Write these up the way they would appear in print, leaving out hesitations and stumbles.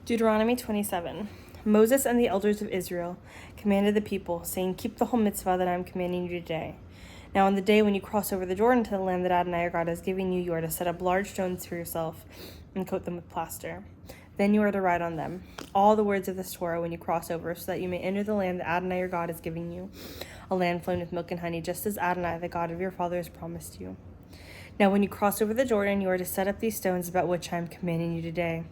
Deuteronomy 27. Moses and the elders of Israel commanded the people, saying, "Keep the whole mitzvah that I am commanding you today. Now on the day when you cross over the Jordan to the land that Adonai your God has given you, you are to set up large stones for yourself and coat them with plaster. Then you are to write on them all the words of this Torah when you cross over, so that you may enter the land that Adonai your God is giving you, a land flowing with milk and honey, just as Adonai, the God of your fathers, promised you. Now when you cross over the Jordan, you are to set up these stones about which I am commanding you today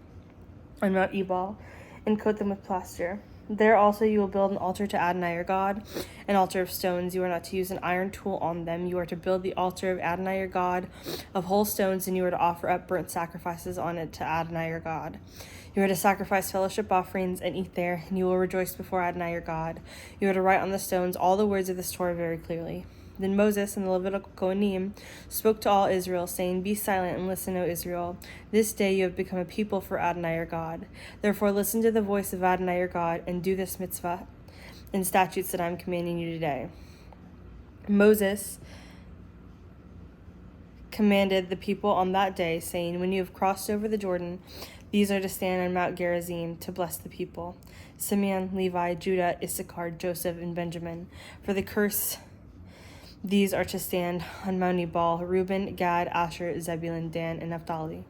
on Mount Ebal, and coat them with plaster. There also you will build an altar to Adonai your God, an altar of stones. You are not to use an iron tool on them. You are to build the altar of Adonai your God of whole stones, and you are to offer up burnt sacrifices on it to Adonai your God. You are to sacrifice fellowship offerings and eat there, and you will rejoice before Adonai your God. You are to write on the stones all the words of this Torah very clearly. Then Moses and the Levitical Kohanim spoke to all Israel, saying, "Be silent and listen, O Israel. This day you have become a people for Adonai your God. Therefore listen to the voice of Adonai your God, and do this mitzvah and statutes that I am commanding you today." Moses commanded the people on that day, saying, "When you have crossed over the Jordan, these are to stand on Mount Gerizim to bless the people: Simeon, Levi, Judah, Issachar, Joseph, and Benjamin. For the curse, these are to stand on Mount Ebal: Reuben, Gad, Asher, Zebulun, Dan, and Naphtali."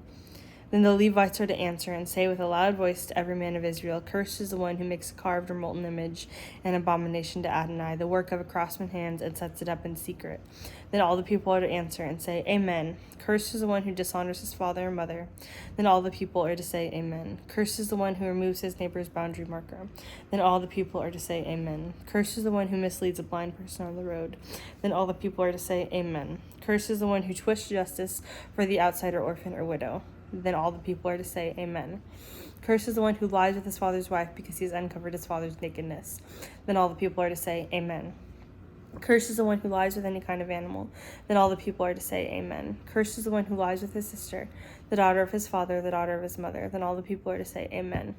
Then the Levites are to answer and say with a loud voice to every man of Israel, "Cursed is the one who makes a carved or molten image, an abomination to Adonai, the work of a craftsman's hands, and sets it up in secret." Then all the people are to answer and say, "Amen." "Cursed is the one who dishonors his father or mother." Then all the people are to say, "Amen." "Cursed is the one who removes his neighbor's boundary marker." Then all the people are to say, "Amen." "Cursed is the one who misleads a blind person on the road." Then all the people are to say, "Amen." "Cursed is the one who twists justice for the outsider, orphan, or widow." Then all the people are to say, "Amen." "Cursed is the one who lies with his father's wife because he has uncovered his father's nakedness." Then all the people are to say, "Amen." "Cursed is the one who lies with any kind of animal." Then all the people are to say, "Amen." "Cursed is the one who lies with his sister, the daughter of his father, the daughter of his mother." Then all the people are to say, "Amen."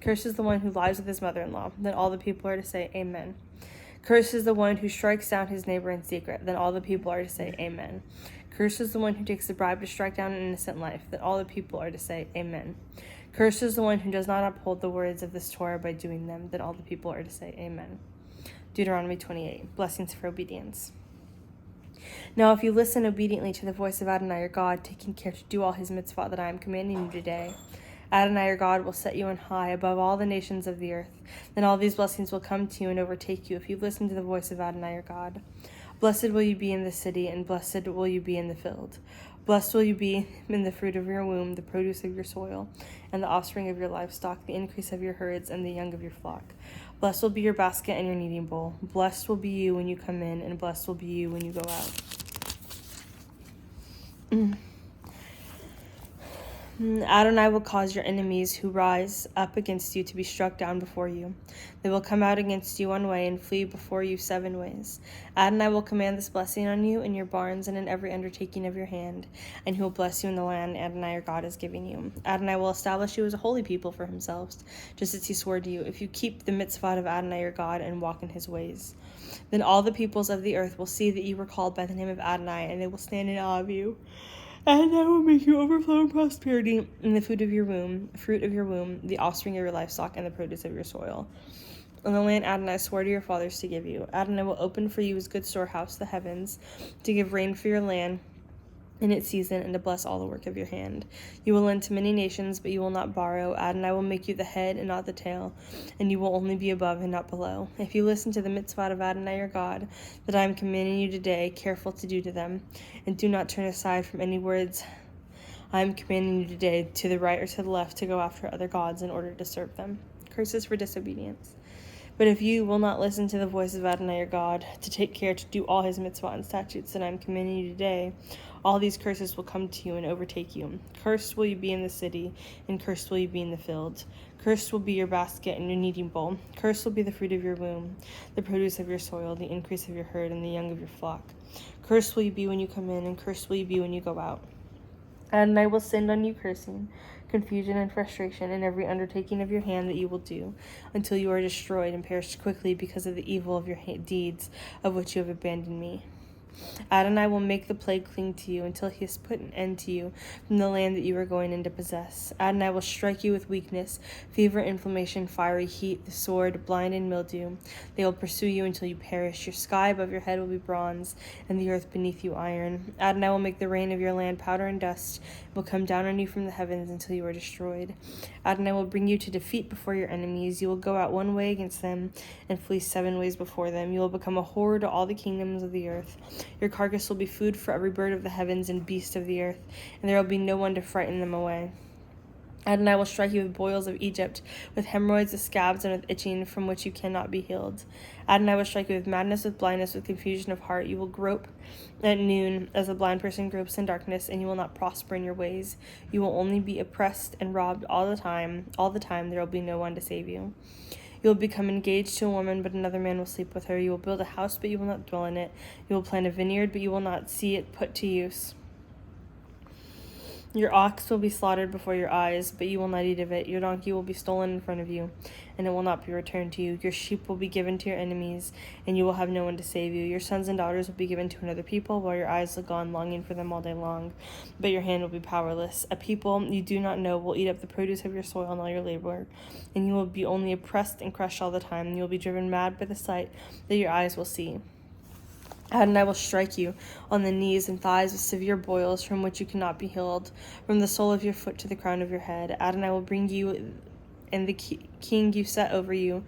"Cursed is the one who lies with his mother-in-law." Then all the people are to say, "Amen." "Cursed is the one who strikes down his neighbor in secret." Then all the people are to say, "Amen." "Cursed is the one who takes a bribe to strike down an innocent life." Then all the people are to say, "Amen." "Cursed is the one who does not uphold the words of this Torah by doing them." Then all the people are to say, "Amen." Deuteronomy 28. Blessings for obedience. Now if you listen obediently to the voice of Adonai your God, taking care to do all his mitzvah that I am commanding you today, Adonai your God will set you on high above all the nations of the earth. Then all these blessings will come to you and overtake you if you listen to the voice of Adonai your God. Blessed will you be in the city, and blessed will you be in the field. Blessed will you be in the fruit of your womb, the produce of your soil, and the offspring of your livestock, the increase of your herds, and the young of your flock. Blessed will be your basket and your kneading bowl. Blessed will be you when you come in, and blessed will be you when you go out. Adonai will cause your enemies who rise up against you to be struck down before you. They will come out against you one way and flee before you 7 ways. Adonai will command this blessing on you in your barns and in every undertaking of your hand, and he will bless you in the land Adonai your God is giving you. Adonai will establish you as a holy people for himself, just as he swore to you, if you keep the mitzvah of Adonai your God and walk in his ways. Then all the peoples of the earth will see that you were called by the name of Adonai, and they will stand in awe of you. And I will make you overflow in prosperity in the fruit of your womb, the offspring of your livestock, and the produce of your soil. On the land Adonai swore to your fathers to give you. Adonai will open for you his good storehouse, the heavens, to give rain for your land in its season, and to bless all the work of your hand. You will lend to many nations, but you will not borrow. Adonai will make you the head and not the tail, and you will only be above and not below. If you listen to the mitzvah of Adonai your God, that I am commanding you today, careful to do to them, and do not turn aside from any words I am commanding you today, to the right or to the left, to go after other gods in order to serve them. Curses for disobedience. But if you will not listen to the voice of Adonai your God, to take care to do all his mitzvah and statutes that I am commanding you today, all these curses will come to you and overtake you. Cursed will you be in the city, and cursed will you be in the field. Cursed will be your basket and your kneading bowl. Cursed will be the fruit of your womb, the produce of your soil, the increase of your herd, and the young of your flock. Cursed will you be when you come in, and cursed will you be when you go out. And I will send on you cursing, confusion, and frustration in every undertaking of your hand that you will do, until you are destroyed and perish quickly because of the evil of your deeds, of which you have abandoned me. Adonai will make the plague cling to you until he has put an end to you from the land that you are going in to possess. Adonai will strike you with weakness, fever, inflammation, fiery heat, the sword, blind, and mildew. They will pursue you until you perish. Your sky above your head will be bronze, and the earth beneath you iron. Adonai will make the rain of your land powder and dust. It will come down on you from the heavens until you are destroyed. Adonai will bring you to defeat before your enemies. You will go out one way against them and flee 7 ways before them. You will become a horror to all the kingdoms of the earth. Your carcass will be food for every bird of the heavens and beast of the earth, and there will be no one to frighten them away. Adonai will strike you with boils of Egypt, with hemorrhoids, with scabs, and with itching from which you cannot be healed. Adonai will strike you with madness, with blindness, with confusion of heart. You will grope at noon as a blind person gropes in darkness, and you will not prosper in your ways. You will only be oppressed and robbed all the time. All the time there will be no one to save you. You will become engaged to a woman, but another man will sleep with her. You will build a house, but you will not dwell in it. You will plant a vineyard, but you will not see it put to use. Your ox will be slaughtered before your eyes, but you will not eat of it. Your donkey will be stolen in front of you, and it will not be returned to you. Your sheep will be given to your enemies, and you will have no one to save you. Your sons and daughters will be given to another people, while your eyes look on, longing for them all day long, but your hand will be powerless. A people you do not know will eat up the produce of your soil and all your labor, and you will be only oppressed and crushed all the time. And you will be driven mad by the sight that your eyes will see. Adonai will strike you on the knees and thighs with severe boils from which you cannot be healed, from the sole of your foot to the crown of your head. Adonai will bring you and the king you set over you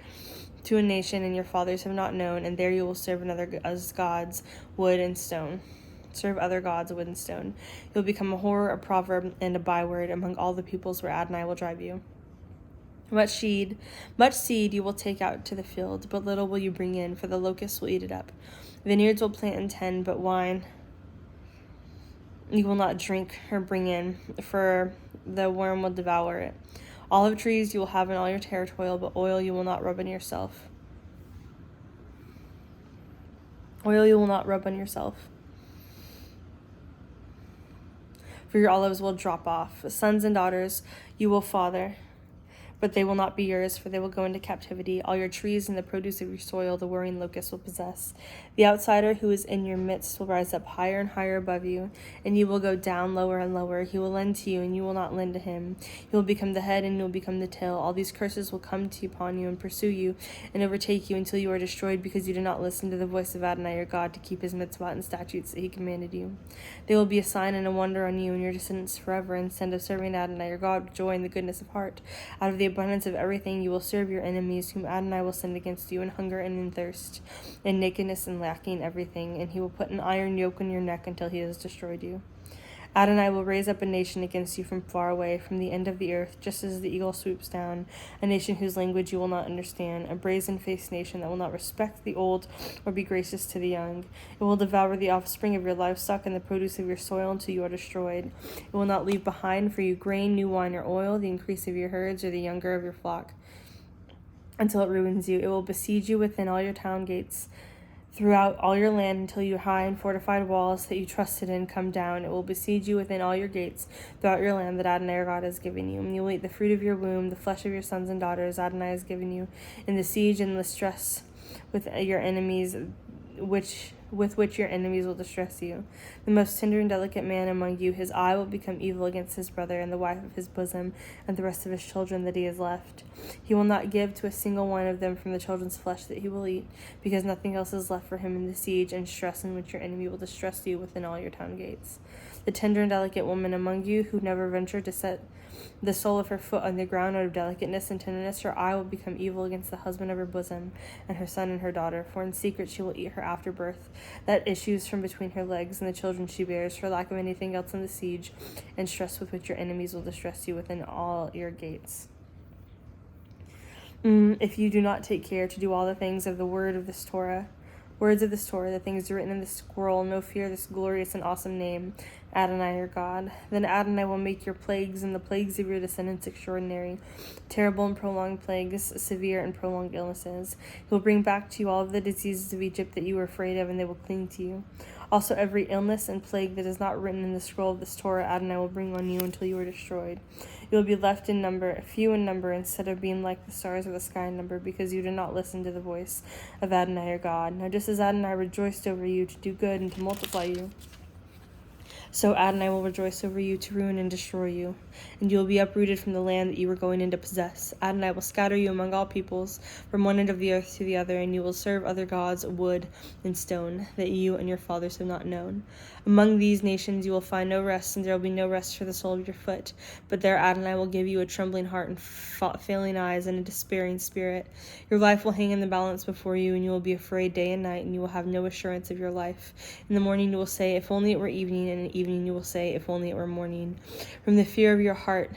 to a nation and your fathers have not known, and there you will serve other gods, wood and stone. Serve other gods, wood and stone. You will become a horror, a proverb, and a byword among all the peoples where Adonai will drive you. Much seed you will take out to the field, but little will you bring in, for the locusts will eat it up. Vineyards will plant and tend, but wine you will not drink or bring in, for the worm will devour it. Olive trees you will have in all your territory, but oil you will not rub on yourself. Oil you will not rub on yourself, for your olives will drop off. Sons and daughters you will father, but they will not be yours, for they will go into captivity. All your trees and the produce of your soil the whirring locust will possess. The outsider who is in your midst will rise up higher and higher above you, and you will go down lower and lower. He will lend to you, and you will not lend to him. You will become the head, and you will become the tail. All these curses will come upon you and pursue you and overtake you until you are destroyed, because you did not listen to the voice of Adonai your God to keep his mitzvot and statutes that he commanded you. They will be a sign and a wonder on you and your descendants forever, instead of serving Adonai your God with joy and the goodness of heart. Out of the abundance of everything you will serve your enemies, whom Adonai will send against you in hunger and in thirst, in nakedness and lacking everything, and he will put an iron yoke on your neck until he has destroyed you. Adonai will raise up a nation against you from far away, from the end of the earth, just as the eagle swoops down, a nation whose language you will not understand, a brazen-faced nation that will not respect the old or be gracious to the young. It will devour the offspring of your livestock and the produce of your soil until you are destroyed. It will not leave behind for you grain, new wine, or oil, the increase of your herds, or the younger of your flock, until it ruins you. It will besiege you within all your town gates, throughout all your land, until your high and fortified walls that you trusted in come down. It will besiege you within all your gates throughout your land that Adonai your God has given you. And you will eat the fruit of your womb, the flesh of your sons and daughters Adonai has given you, in the siege and the stress with your enemies, with which your enemies will distress you. The most tender and delicate man among you, his eye will become evil against his brother and the wife of his bosom and the rest of his children that he has left. He will not give to a single one of them from the children's flesh that he will eat, because nothing else is left for him in the siege and stress in which your enemy will distress you within all your town gates. The tender and delicate woman among you, who never ventured to set the sole of her foot on the ground out of delicateness and tenderness, her eye will become evil against the husband of her bosom, and her son and her daughter, for in secret she will eat her afterbirth that issues from between her legs, and the children she bears, for lack of anything else in the siege and stress with which your enemies will distress you within all your gates. If you do not take care to do all the things of the words of this Torah, the things written in this scroll, no fear this glorious and awesome name, Adonai your God. Then Adonai will make your plagues and the plagues of your descendants extraordinary, terrible and prolonged plagues, severe and prolonged illnesses. He will bring back to you all of the diseases of Egypt that you were afraid of, and they will cling to you. Also every illness and plague that is not written in the scroll of this Torah, Adonai will bring on you until you are destroyed. You will be left in number, few in number, instead of being like the stars of the sky in number, because you did not listen to the voice of Adonai your God. Now just as Adonai rejoiced over you to do good and to multiply you, so Adonai will rejoice over you to ruin and destroy you, and you will be uprooted from the land that you were going in to possess. Adonai will scatter you among all peoples, from one end of the earth to the other, and you will serve other gods, wood and stone, that you and your fathers have not known. Among these nations you will find no rest, and there will be no rest for the sole of your foot. But there Adonai will give you a trembling heart and failing eyes and a despairing spirit. Your life will hang in the balance before you, and you will be afraid day and night, and you will have no assurance of your life. In the morning you will say, if only it were evening, and in evening you will say, if only it were morning. From the fear of your heart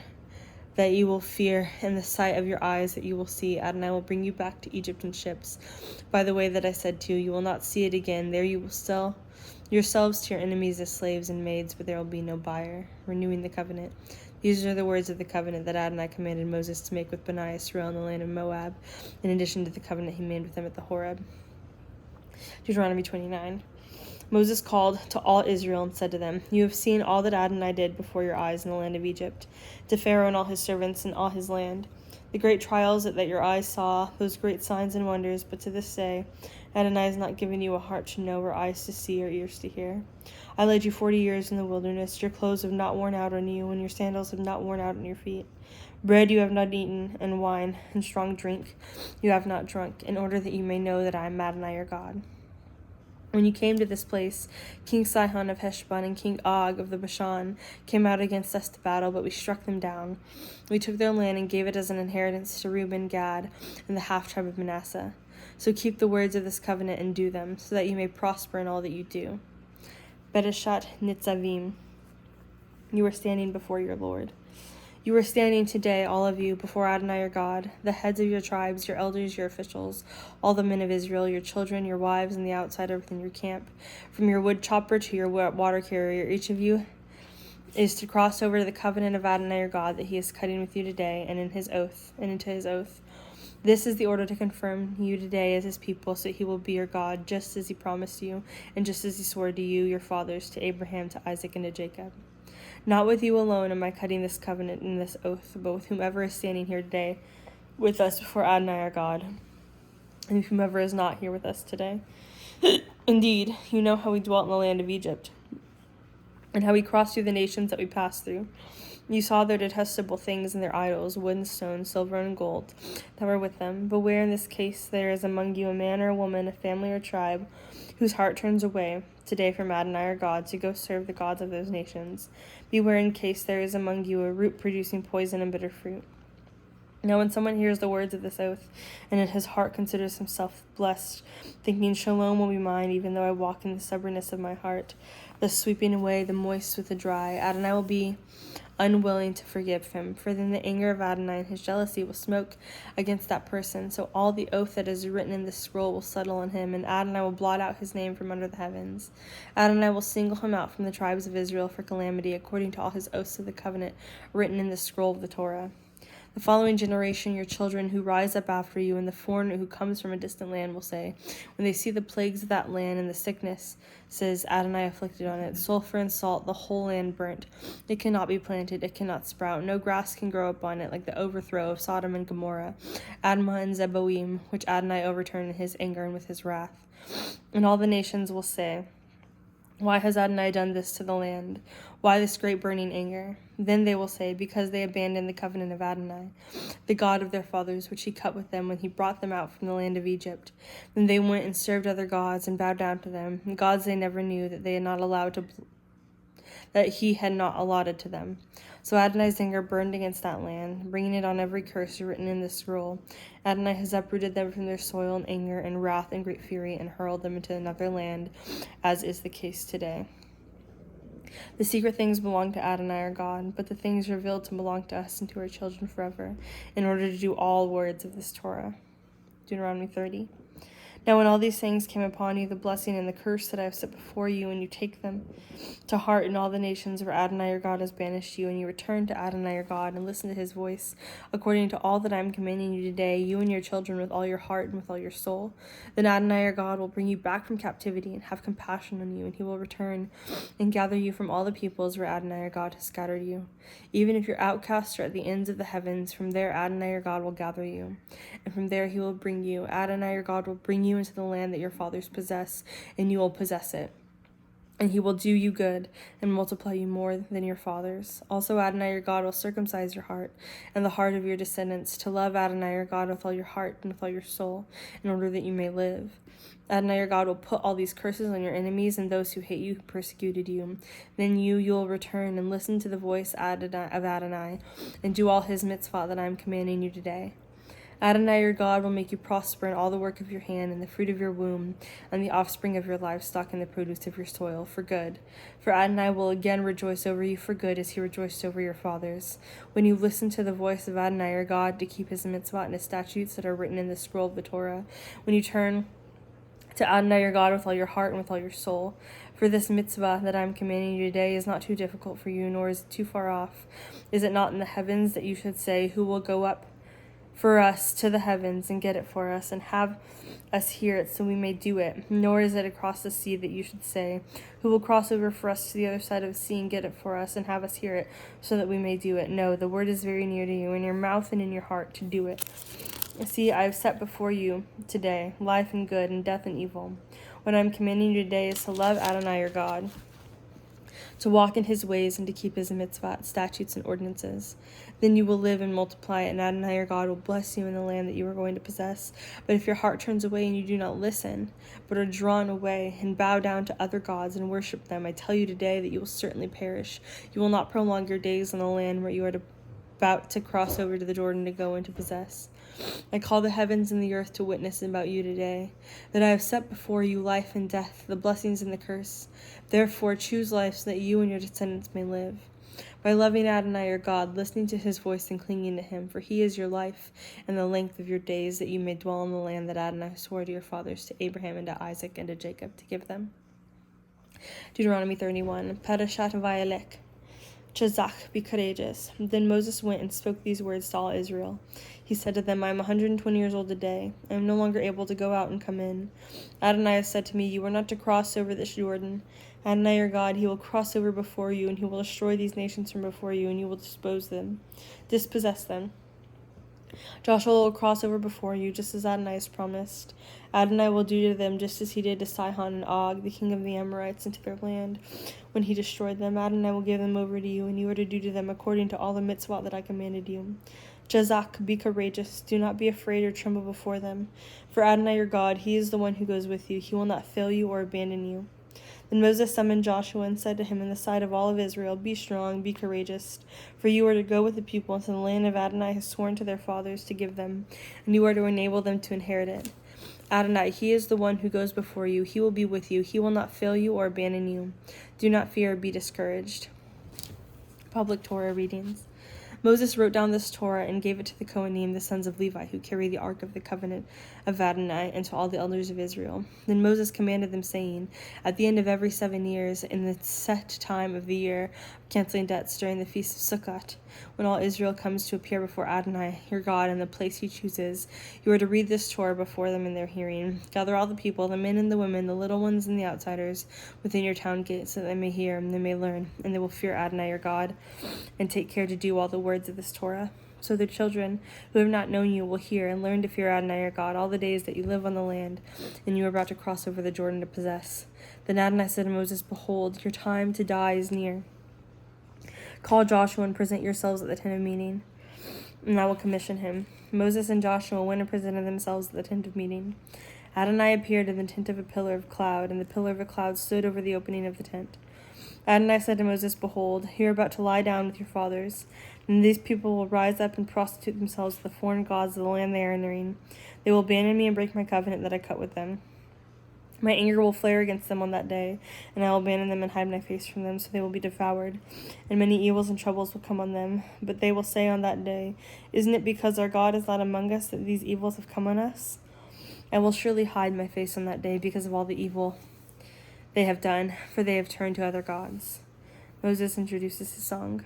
that you will fear, and the sight of your eyes that you will see, Adonai will bring you back to Egypt in ships. By the way that I said to you, you will not see it again. There you will sell yourselves to your enemies as slaves and maids, but there will be no buyer. Renewing the covenant. These are the words of the covenant that Adonai commanded Moses to make with Bani Israel in the land of Moab, in addition to the covenant he made with them at the Horeb. Deuteronomy 29. Moses called to all Israel and said to them, you have seen all that Adonai did before your eyes in the land of Egypt, to Pharaoh and all his servants and all his land. The great trials that your eyes saw, those great signs and wonders, but to this day Adonai has not given you a heart to know, or eyes to see, or ears to hear. I led you 40 years in the wilderness. Your clothes have not worn out on you, and your sandals have not worn out on your feet. Bread you have not eaten, and wine and strong drink you have not drunk, in order that you may know that I am Adonai your God. When you came to this place, King Sihon of Heshbon and King Og of the Bashan came out against us to battle, but we struck them down. We took their land and gave it as an inheritance to Reuben, Gad, and the half-tribe of Manasseh. So keep the words of this covenant and do them, so that you may prosper in all that you do. Bereshat Nitzavim. You are standing before your Lord. You are standing today, all of you, before Adonai your God, the heads of your tribes, your elders, your officials, all the men of Israel, your children, your wives, and the outsider within your camp. From your wood chopper to your water carrier, each of you is to cross over to the covenant of Adonai your God that he is cutting with you today, and into his oath. This is the order to confirm you today as his people, so he will be your God, just as he promised you, and just as he swore to you, your fathers, to Abraham, to Isaac, and to Jacob. Not with you alone am I cutting this covenant and this oath, but with whomever is standing here today with us before Adonai our God, and whomever is not here with us today. Indeed, you know how we dwelt in the land of Egypt, and how we crossed through the nations that we passed through. You saw their detestable things and their idols, wood and stone, silver and gold, that were with them. Beware in this case there is among you a man or a woman, a family or tribe, whose heart turns away today from Adonai our God to go serve the gods of those nations. Beware in case there is among you a root producing poison and bitter fruit. Now when someone hears the words of this oath, and in his heart considers himself blessed, thinking, Shalom will be mine, even though I walk in the stubbornness of my heart, thus sweeping away the moist with the dry, Adonai will be unwilling to forgive him, for then the anger of Adonai and his jealousy will smoke against that person. So all the oath that is written in this scroll will settle on him, and Adonai will blot out his name from under the heavens. Adonai will single him out from the tribes of Israel for calamity, according to all his oaths of the covenant written in the scroll of the Torah. The following generation, your children who rise up after you, and the foreigner who comes from a distant land will say, when they see the plagues of that land and the sickness, says Adonai afflicted on it, sulfur and salt, the whole land burnt. It cannot be planted, it cannot sprout. No grass can grow up on it, like the overthrow of Sodom and Gomorrah, Admah and Zeboim, which Adonai overturned in his anger and with his wrath. And all the nations will say, why has Adonai done this to the land? Why this great burning anger? Then they will say, because they abandoned the covenant of Adonai, the God of their fathers, which he cut with them when he brought them out from the land of Egypt. Then they went and served other gods and bowed down to them, gods they never knew, that he had not allotted to them. So Adonai's anger burned against that land, bringing it on every curse written in this scroll. Adonai has uprooted them from their soil in anger and wrath and great fury, and hurled them into another land, as is the case today. The secret things belong to Adonai our God, but the things revealed to belong to us and to our children forever, in order to do all words of this Torah. Deuteronomy 30. Now when all these things came upon you, the blessing and the curse that I have set before you, and you take them to heart in all the nations where Adonai your God has banished you, and you return to Adonai your God and listen to his voice, according to all that I am commanding you today, you and your children with all your heart and with all your soul, then Adonai your God will bring you back from captivity and have compassion on you, and he will return and gather you from all the peoples where Adonai your God has scattered you. Even if your outcasts are at the ends of the heavens, from there Adonai your God will gather you, and from there he will bring you. Adonai your God will bring you into the land that your fathers possess, and you will possess it. And he will do you good and multiply you more than your fathers. Also Adonai your God will circumcise your heart and the heart of your descendants to love Adonai your God with all your heart and with all your soul, in order that you may live. Adonai your God will put all these curses on your enemies and those who hate you, who persecuted you. Then you will return and listen to the voice of Adonai and do all his mitzvah that I am commanding you today. Adonai your God will make you prosper in all the work of your hand, and the fruit of your womb, and the offspring of your livestock, and the produce of your soil, for good. For Adonai will again rejoice over you for good, as he rejoiced over your fathers, when you listen to the voice of Adonai your God to keep his mitzvah and his statutes that are written in the scroll of the Torah, when you turn to Adonai your God with all your heart and with all your soul. For this mitzvah that I am commanding you today is not too difficult for you, nor is it too far off. Is it not in the heavens that you should say, who will go up for us to the heavens and get it for us, and have us hear it so we may do it? Nor is it across the sea that you should say, who will cross over for us to the other side of the sea and get it for us, and have us hear it so that we may do it? No, the word is very near to you, in your mouth and in your heart, to do it. See, I have set before you today life and good, and death and evil. What I am commanding you today is to love Adonai your God, to walk in his ways, and to keep his mitzvah, statutes, and ordinances. Then you will live and multiply, and Adonai your God will bless you in the land that you are going to possess. But if your heart turns away and you do not listen, but are drawn away and bow down to other gods and worship them, I tell you today that you will certainly perish. You will not prolong your days on the land where you are about to cross over to the Jordan to go and to possess. I call the heavens and the earth to witness about you today, that I have set before you life and death, the blessings and the curse. Therefore choose life, so that you and your descendants may live, by loving Adonai your God, listening to his voice and clinging to him, for he is your life and the length of your days, that you may dwell in the land that Adonai swore to your fathers, to Abraham and to Isaac and to Jacob, to give them. Deuteronomy 31. Parashat Vayelech. Chazak, be courageous. Then Moses went and spoke these words to all Israel. He said to them, I am 120 years old today. I am no longer able to go out and come in. Adonai has said to me, you are not to cross over this Jordan. Adonai your God, he will cross over before you, and he will destroy these nations from before you, and you will dispossess them. Joshua will cross over before you, just as Adonai has promised. Adonai will do to them just as he did to Sihon and Og, the king of the Amorites, and to their land. When he destroyed them, Adonai will give them over to you, and you are to do to them according to all the mitzvot that I commanded you. Chazak, be courageous. Do not be afraid or tremble before them. For Adonai your God, he is the one who goes with you. He will not fail you or abandon you. Then Moses summoned Joshua and said to him in the sight of all of Israel, be strong, be courageous, for you are to go with the people into the land of Adonai has sworn to their fathers to give them, and you are to enable them to inherit it. Adonai, he is the one who goes before you. He will be with you. He will not fail you or abandon you. Do not fear or be discouraged. Public Torah readings. Moses wrote down this Torah and gave it to the Kohanim, the sons of Levi, who carry the ark of the covenant of Adonai, and to all the elders of Israel. Then Moses commanded them, saying, at the end of every 7 years, in the set time of the year, canceling debts during the feast of Sukkot, when all Israel comes to appear before Adonai, your God, in the place he chooses, you are to read this Torah before them in their hearing. Gather all the people, the men and the women, the little ones and the outsiders, within your town gates, so that they may hear and they may learn, and they will fear Adonai your God, and take care to do all the words of this Torah. So the children who have not known you will hear and learn to fear Adonai your God all the days that you live on the land, and you are about to cross over the Jordan to possess. Then Adonai said to Moses, behold, your time to die is near. Call Joshua and present yourselves at the tent of meeting, and I will commission him. Moses and Joshua went and presented themselves at the tent of meeting. Adonai appeared in the tent of a pillar of cloud, and the pillar of a cloud stood over the opening of the tent. Adonai said to Moses, behold, you are about to lie down with your fathers, and these people will rise up and prostitute themselves with the foreign gods of the land they are entering. They will abandon me and break my covenant that I cut with them. My anger will flare against them on that day, and I will abandon them and hide my face from them, so they will be devoured, and many evils and troubles will come on them. But they will say on that day, isn't it because our God is not among us that these evils have come on us? I will surely hide my face on that day because of all the evil they have done, for they have turned to other gods. Moses introduces the song.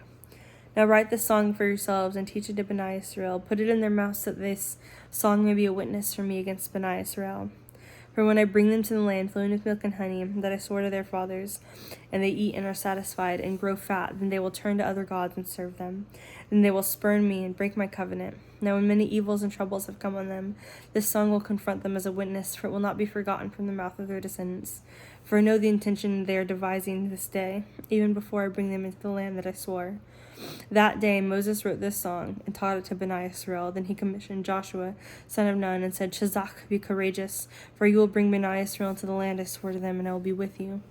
Now write this song for yourselves and teach it to Bnei Israel. Put it in their mouths so that this song may be a witness for me against Bnei Israel. For when I bring them to the land flowing with milk and honey, that I swore to their fathers, and they eat and are satisfied and grow fat, then they will turn to other gods and serve them. Then they will spurn me and break my covenant. Now when many evils and troubles have come on them, this song will confront them as a witness, for it will not be forgotten from the mouth of their descendants. For I know the intention they are devising this day, even before I bring them into the land that I swore. That day Moses wrote this song and taught it to Bnei Israel. Then he commissioned Joshua, son of Nun, and said, Shazak, be courageous, for you will bring Bnei Israel into the land I swore to them, and I will be with you.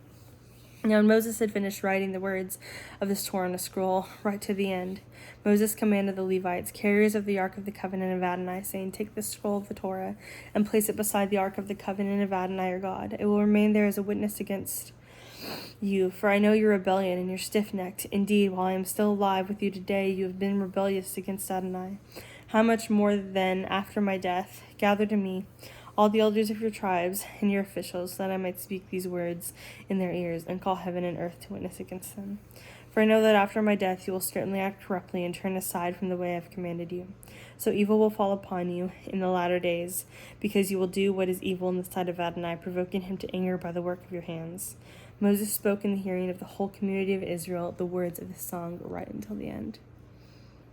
Now when Moses had finished writing the words of this Torah on a scroll, right to the end, Moses commanded the Levites, carriers of the Ark of the Covenant of Adonai, saying, Take this scroll of the Torah and place it beside the Ark of the Covenant of Adonai your God. It will remain there as a witness against you, for I know your rebellion and your stiff-necked. Indeed, while I am still alive with you today, you have been rebellious against Adonai. How much more then, after my death, gather to me all the elders of your tribes and your officials, that I might speak these words in their ears and call heaven and earth to witness against them. For I know that after my death you will certainly act corruptly and turn aside from the way I have commanded you. So evil will fall upon you in the latter days, because you will do what is evil in the sight of Adonai, provoking him to anger by the work of your hands. Moses spoke in the hearing of the whole community of Israel the words of this song right until the end.